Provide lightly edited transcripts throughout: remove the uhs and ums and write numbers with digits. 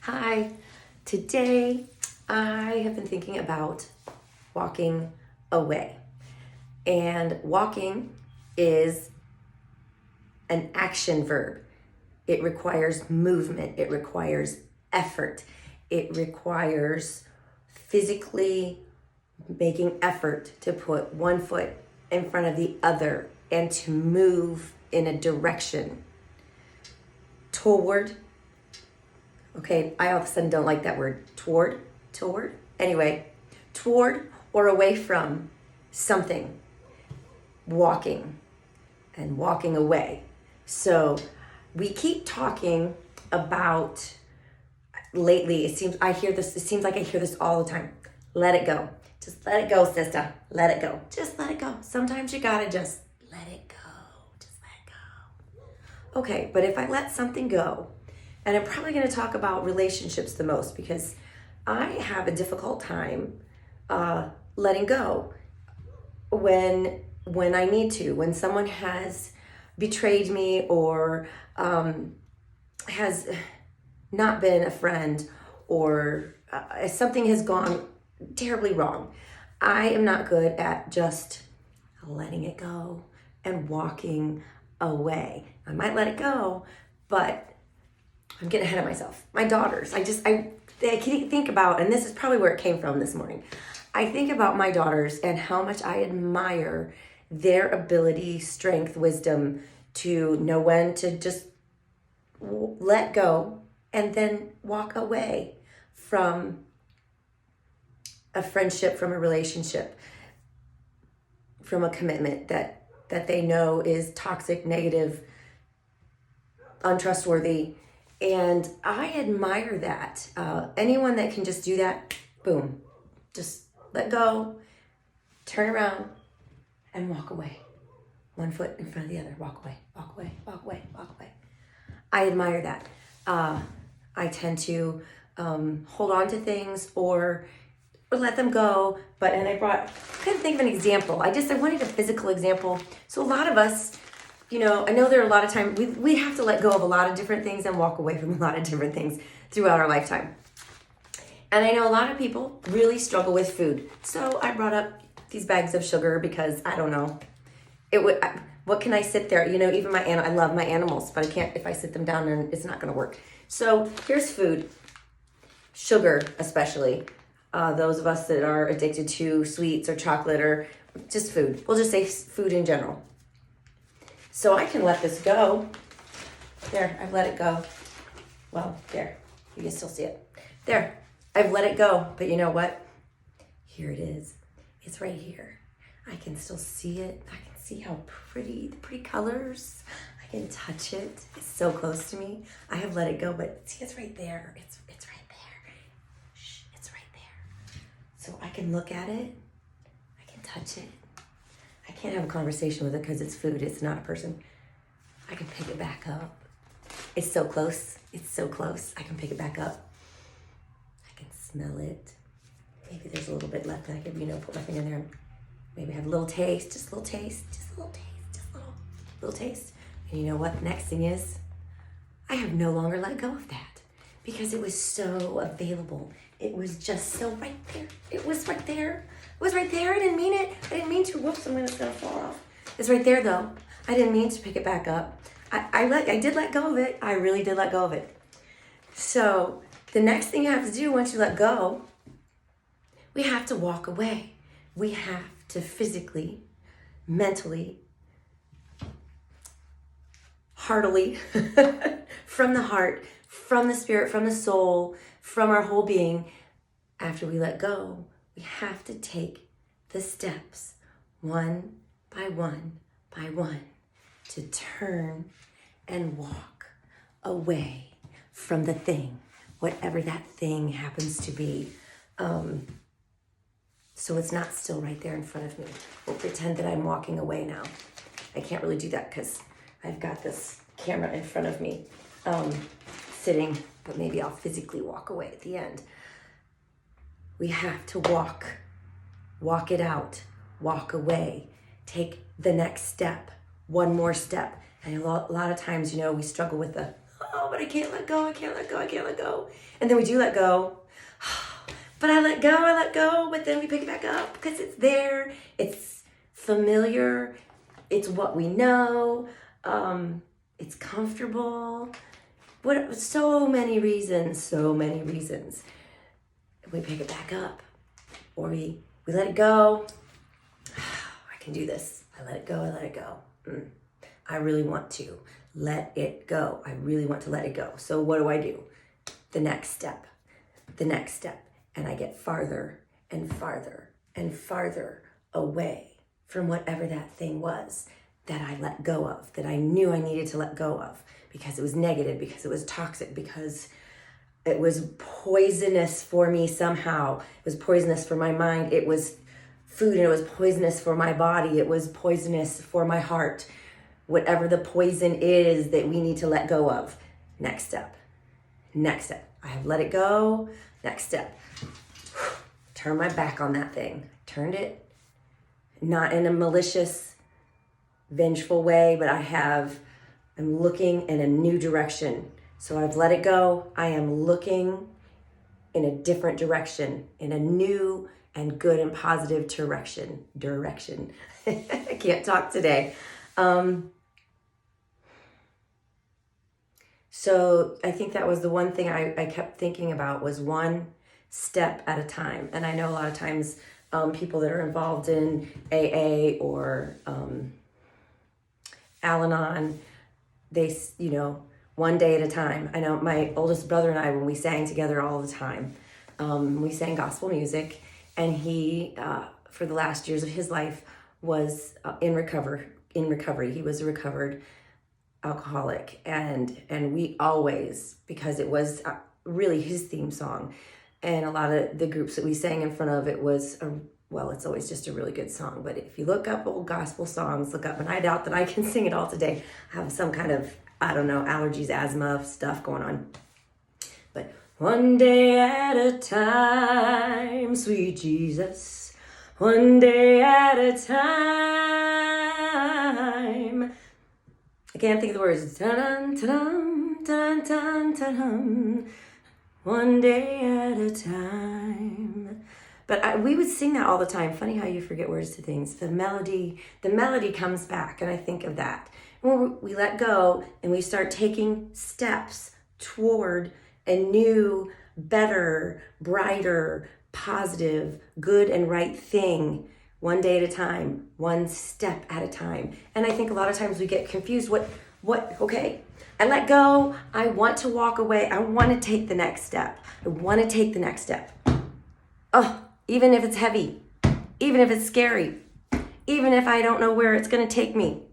Hi, today I have been thinking about walking away. And walking is an action verb. It requires movement, it requires effort, it requires physically making effort to put one foot in front of the other and to move in a direction toward. Okay, I all of a sudden don't like that word. Toward. Anyway, toward or away from something. Walking and walking away. So we keep talking about lately. It seems like I hear this all the time. Let it go. Just let it go, sister. Let it go. Just let it go. Sometimes you gotta just let it go. Just let it go. Okay, but if I let something go, and I'm probably going to talk about relationships the most because I have a difficult time letting go when I need to. When someone has betrayed me or has not been a friend or something has gone terribly wrong, I am not good at just letting it go and walking away. I might let it go, but I'm getting ahead of myself. My daughters, I think about, and this is probably where it came from this morning. I think about my daughters and how much I admire their ability, strength, wisdom to know when to just let go and then walk away from a friendship, from a relationship, from a commitment that they know is toxic, negative, untrustworthy. And I admire that. Anyone that can just do that, boom, just let go, turn around, and walk away. One foot in front of the other, walk away, walk away, walk away, walk away. I admire that. I tend to hold on to things or let them go. And I couldn't think of an example. I wanted a physical example. So a lot of us, I know there are a lot of times we have to let go of a lot of different things and walk away from a lot of different things throughout our lifetime. And I know a lot of people really struggle with food. So I brought up these bags of sugar because I don't know. What can I sit there? Even I love my animals, but I can't, if I sit them down, and it's not going to work. So here's food, sugar especially. Those of us that are addicted to sweets or chocolate or just food. We'll just say food in general. So I can let this go. There, I've let it go. Well, there, you can still see it. There, I've let it go. But you know what? Here it is. It's right here. I can still see it. I can see how pretty, the pretty colors. I can touch it. It's so close to me. I have let it go, but see, it's right there. It's right there. Shh, it's right there. So I can look at it. I can touch it. I can't have a conversation with it because it's food. It's not a person. I can pick it back up. It's so close. It's so close. I can pick it back up. I can smell it. Maybe there's a little bit left that I can, put my finger in there. Maybe have a little taste, just a little taste, just a little taste, just a little taste. And you know what the next thing is? I have no longer let go of that because it was so available. It was just so right there. It was right there. It was right there. I didn't mean it. I didn't mean to. Whoops, it's gonna fall off. It's right there though. I didn't mean to pick it back up. I did let go of it. I really did let go of it. So the next thing you have to do once you let go, we have to walk away. We have to physically, mentally, heartily, from the heart, from the spirit, from the soul, from our whole being. After we let go, we have to take the steps one by one by one to turn and walk away from the thing, whatever that thing happens to be. So it's not still right there in front of me. We'll pretend that I'm walking away now. I can't really do that because I've got this camera in front of me sitting, but maybe I'll physically walk away at the end. We have to walk it out, walk away, take the next step, one more step. And a lot of times, we struggle with the Oh, but I can't let go. I can't let go. I can't let go. And then we do let go. But I let go. But then we pick it back up because it's there. It's familiar. It's what we know. It's comfortable. So many reasons. We pick it back up. Or we let it go. I can do this. I let it go. I really want to let it go. I really want to let it go. So what do? The next step. And I get farther and farther and farther away from whatever that thing was that I let go of, that I knew I needed to let go of because it was negative, because it was toxic, because it was poisonous for me somehow. It was poisonous for my mind. It was food and it was poisonous for my body. It was poisonous for my heart. Whatever the poison is that we need to let go of. Next step. I have let it go. Next step. Turn my back on that thing. Turned it, not in a malicious, vengeful way, but I'm looking in a new direction. So I've let it go. I am looking in a different direction, in a new and good and positive direction. I can't talk today. So I think that was the one thing I kept thinking about was one step at a time. And I know a lot of times people that are involved in AA or Al-Anon, they, one day at a time. I know my oldest brother and I, when we sang together all the time, we sang gospel music, and he, for the last years of his life, was in recovery. He was a recovered alcoholic, and we always, because it was really his theme song, and a lot of the groups that we sang in front of, it was it's always just a really good song. But if you look up old gospel songs, and I doubt that I can sing it all today. I have some kind of, allergies, asthma stuff going on. But one day at a time, sweet Jesus, one day at a time. I can't think of the words. Ta-dun, ta-dun, ta-dun, ta-dun, ta-dun. One day at a time. But we would sing that all the time. Funny how you forget words to things. The melody comes back, and I think of that. When we let go and we start taking steps toward a new, better, brighter, positive, good and right thing, one day at a time, one step at a time. And I think a lot of times we get confused. Okay, I let go. I want to walk away. I want to take the next step. Oh, even if it's heavy, even if it's scary, even if I don't know where it's going to take me,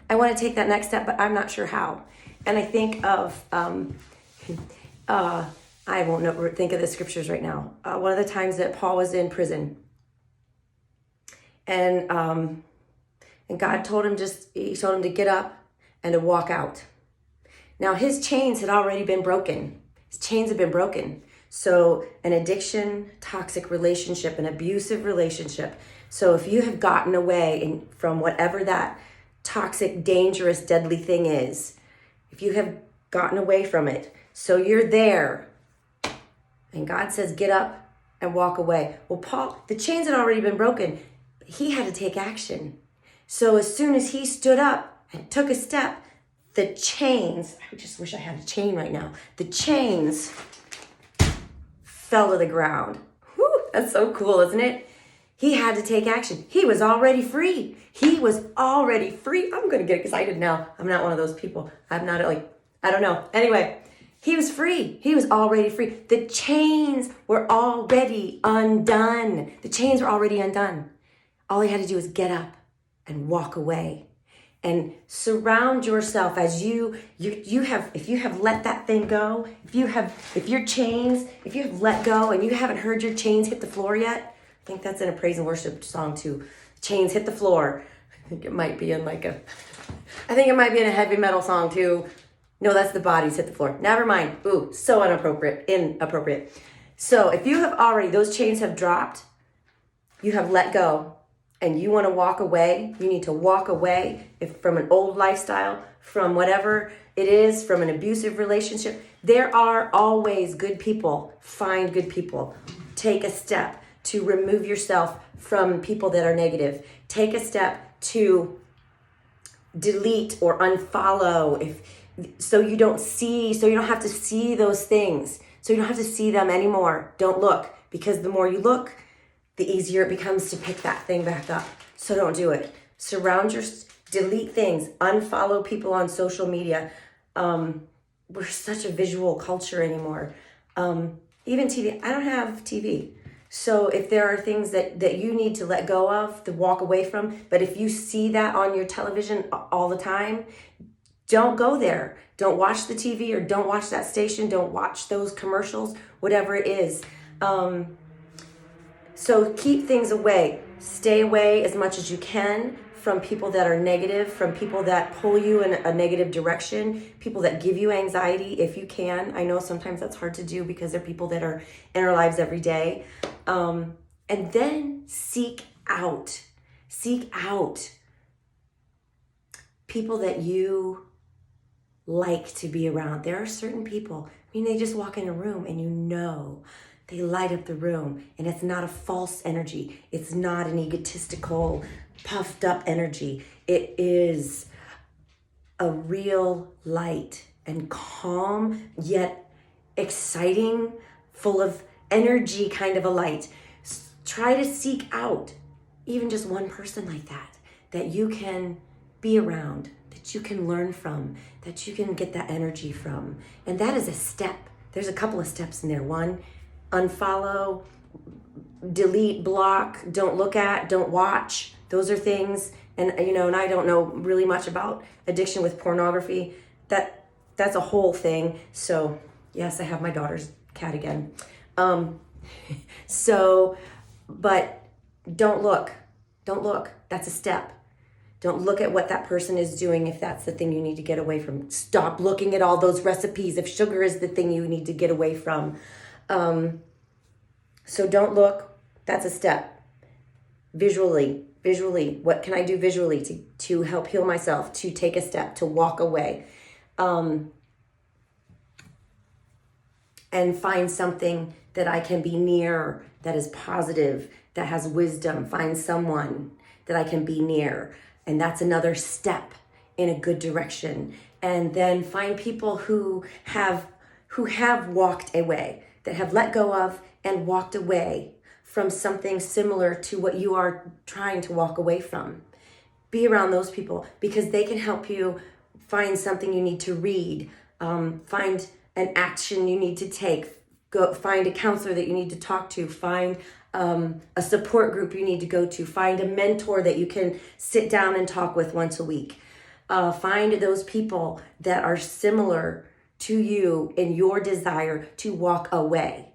I want to take that next step, but I'm not sure how. And I think of, I won't think of the scriptures right now. One of the times that Paul was in prison, and God told him to get up and to walk out. Now his chains had already been broken. So an addiction, toxic relationship, an abusive relationship. So if you have gotten away from whatever that toxic, dangerous, deadly thing is, if you have gotten away from it, so you're there, and God says, get up and walk away. Well, Paul, the chains had already been broken. He had to take action. So as soon as he stood up and took a step, the chains, I just wish I had a chain right now. The chains fell to the ground. Whew, that's so cool, isn't it? He had to take action. He was already free. I'm going to get excited now. I'm not one of those people. I'm not I don't know. Anyway, he was free. He was already free. The chains were already undone. All he had to do was get up and walk away. And surround yourself as you have, if you have let that thing go, if you have let go and you haven't heard your chains hit the floor yet, I think that's in a praise and worship song too. Chains hit the floor. I think it might be in a heavy metal song too. No, that's the bodies hit the floor. Never mind. Ooh, so inappropriate. So if you have already, those chains have dropped, you have let go, and you want to walk away, you need to walk away from an old lifestyle, from whatever it is, from an abusive relationship. There are always good people. Find good people. Take a step to remove yourself from people that are negative. Take a step to delete or unfollow so you don't have to see those things. So you don't have to see them anymore. Don't look, because the more you look, the easier it becomes to pick that thing back up. So don't do it. Delete things, unfollow people on social media. We're such a visual culture anymore. Even TV, I don't have TV. So if there are things that you need to let go of, to walk away from, but if you see that on your television all the time, don't go there. Don't watch the TV, or don't watch that station. Don't watch those commercials, whatever it is. So keep things away. Stay away as much as you can from people that are negative, from people that pull you in a negative direction, people that give you anxiety if you can. I know sometimes that's hard to do because they're people that are in our lives every day. And then seek out people that you like to be around. There are certain people, they just walk in a room and they light up the room, and it's not a false energy. It's not an egotistical, puffed up energy. It is a real light and calm, yet exciting, full of energy kind of a light. Try to seek out even just one person like that you can be around, that you can learn from, that you can get that energy from. And that is a step. There's a couple of steps in there. One, unfollow, delete, block, don't look at, don't watch. Those are things. And and I don't know really much about addiction with pornography. That's a whole thing. So yes, I have my daughter's cat again. But don't look. That's a step. Don't look at what that person is doing if that's the thing you need to get away from. Stop looking at all those recipes if sugar is the thing you need to get away from. So don't look. That's a step. Visually, what can I do visually to help heal myself, to take a step, to walk away? And find something that I can be near that is positive, that has wisdom. Find someone that I can be near. And that's another step in a good direction. And then find people who have walked away, that have let go of and walked away from something similar to what you are trying to walk away from. Be around those people, because they can help you find something you need to read, find an action you need to take, go find a counselor that you need to talk to, find a support group you need to go to, find a mentor that you can sit down and talk with once a week. Find those people that are similar to you in your desire to walk away.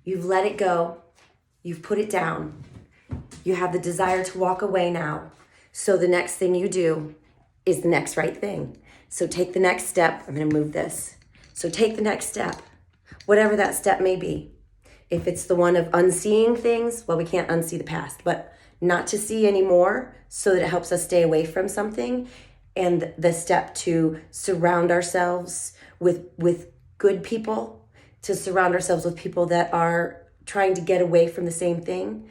You've let it go. You've put it down. You have the desire to walk away now. So the next thing you do is the next right thing. So take the next step. I'm going to move this. So take the next step, whatever that step may be. If it's the one of unseeing things, well, we can't unsee the past, but not to see anymore so that it helps us stay away from something. And the step to surround ourselves with good people, to surround ourselves with people that are trying to get away from the same thing.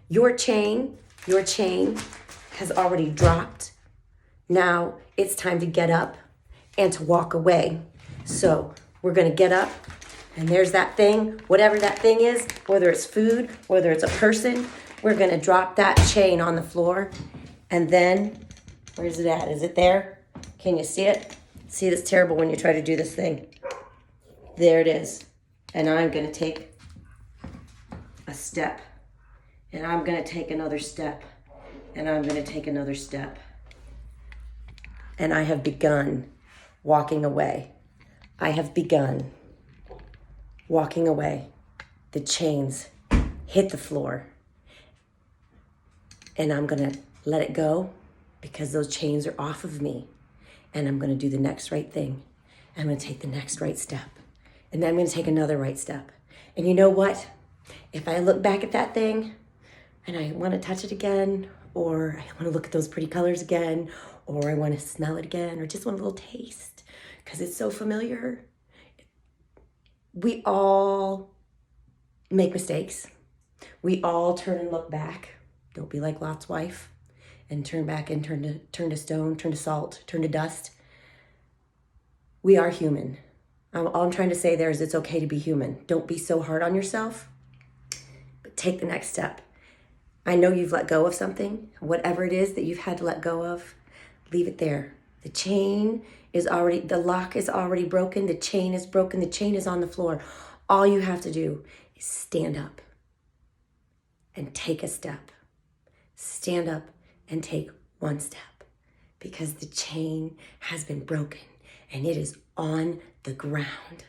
Your chain has already dropped. Now it's time to get up and to walk away. So we're going to get up, and there's that thing, whatever that thing is, whether it's food, whether it's a person, we're going to drop that chain on the floor. And then, where's it at? Is it there? Can you see it? See, it's terrible when you try to do this thing. There it is. And I'm going to take a step. And I'm going to take another step. And I'm going to take another step. And I have begun walking away. I have begun walking away. The chains hit the floor. And I'm going to let it go because those chains are off of me. And I'm going to do the next right thing. I'm going to take the next right step. And then I'm going to take another right step. And you know what? If I look back at that thing, and I want to touch it again, or I want to look at those pretty colors again, or I want to smell it again, or just want a little taste because it's so familiar. We all make mistakes. We all turn and look back. Don't be like Lot's wife and turn back and turn to stone, turn to salt, turn to dust. We are human. All I'm trying to say there is it's okay to be human. Don't be so hard on yourself, but take the next step. I know you've let go of something, whatever it is that you've had to let go of, leave it there. The lock is already broken, the chain is broken, the chain is on the floor. All you have to do is stand up and take a step. Stand up and take one step because the chain has been broken and it is on the ground.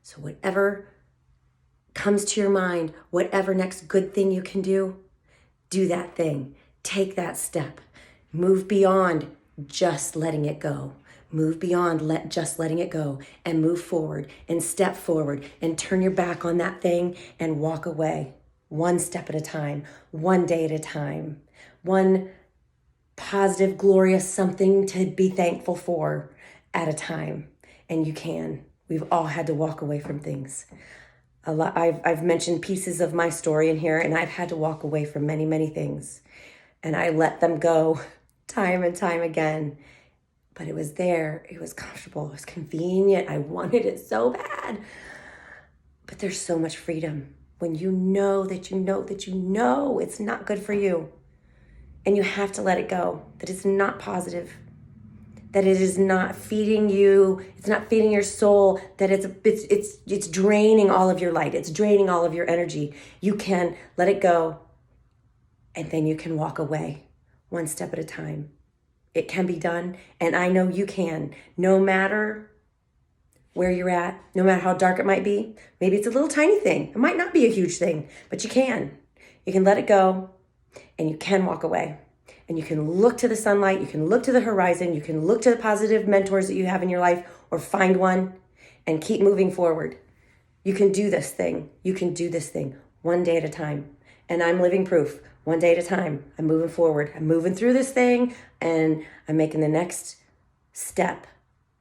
So whatever comes to your mind, whatever next good thing you can do that thing. Take that step. Move beyond just letting it go. Move beyond just letting it go and move forward and step forward and turn your back on that thing and walk away. One step at a time, one day at a time, one positive, glorious something to be thankful for at a time. And you can. We've all had to walk away from things. I've mentioned pieces of my story in here, and I've had to walk away from many, many things. And I let them go time and time again. But it was there. It was comfortable. It was convenient. I wanted it so bad. But there's so much freedom when you know that you know that you know it's not good for you. And you have to let it go, that it's not positive, that it is not feeding you, it's not feeding your soul, that it's draining all of your light, it's draining all of your energy. You can let it go, and then you can walk away one step at a time. It can be done, and I know you can, no matter where you're at, no matter how dark it might be. Maybe it's a little tiny thing. It might not be a huge thing, but you can. You can let it go, and you can walk away. And you can look to the sunlight, you can look to the horizon, you can look to the positive mentors that you have in your life, or find one and keep moving forward. You can do this thing. You can do this thing one day at a time. And I'm living proof. One day at a time. I'm moving forward. I'm moving through this thing, and I'm making the next step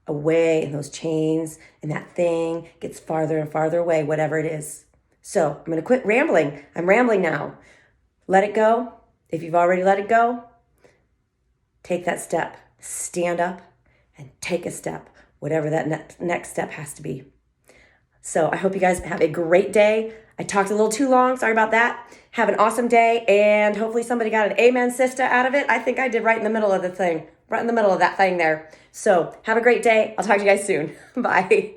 away, and those chains and that thing gets farther and farther away, whatever it is. So I'm going to quit rambling. I'm rambling now. Let it go. If you've already let it go, take that step. Stand up and take a step, whatever that next step has to be. So I hope you guys have a great day. I talked a little too long. Sorry about that. Have an awesome day, and hopefully somebody got an amen sister out of it. I think I did right in the middle of the thing, right in the middle of that thing there. So have a great day. I'll talk to you guys soon. Bye.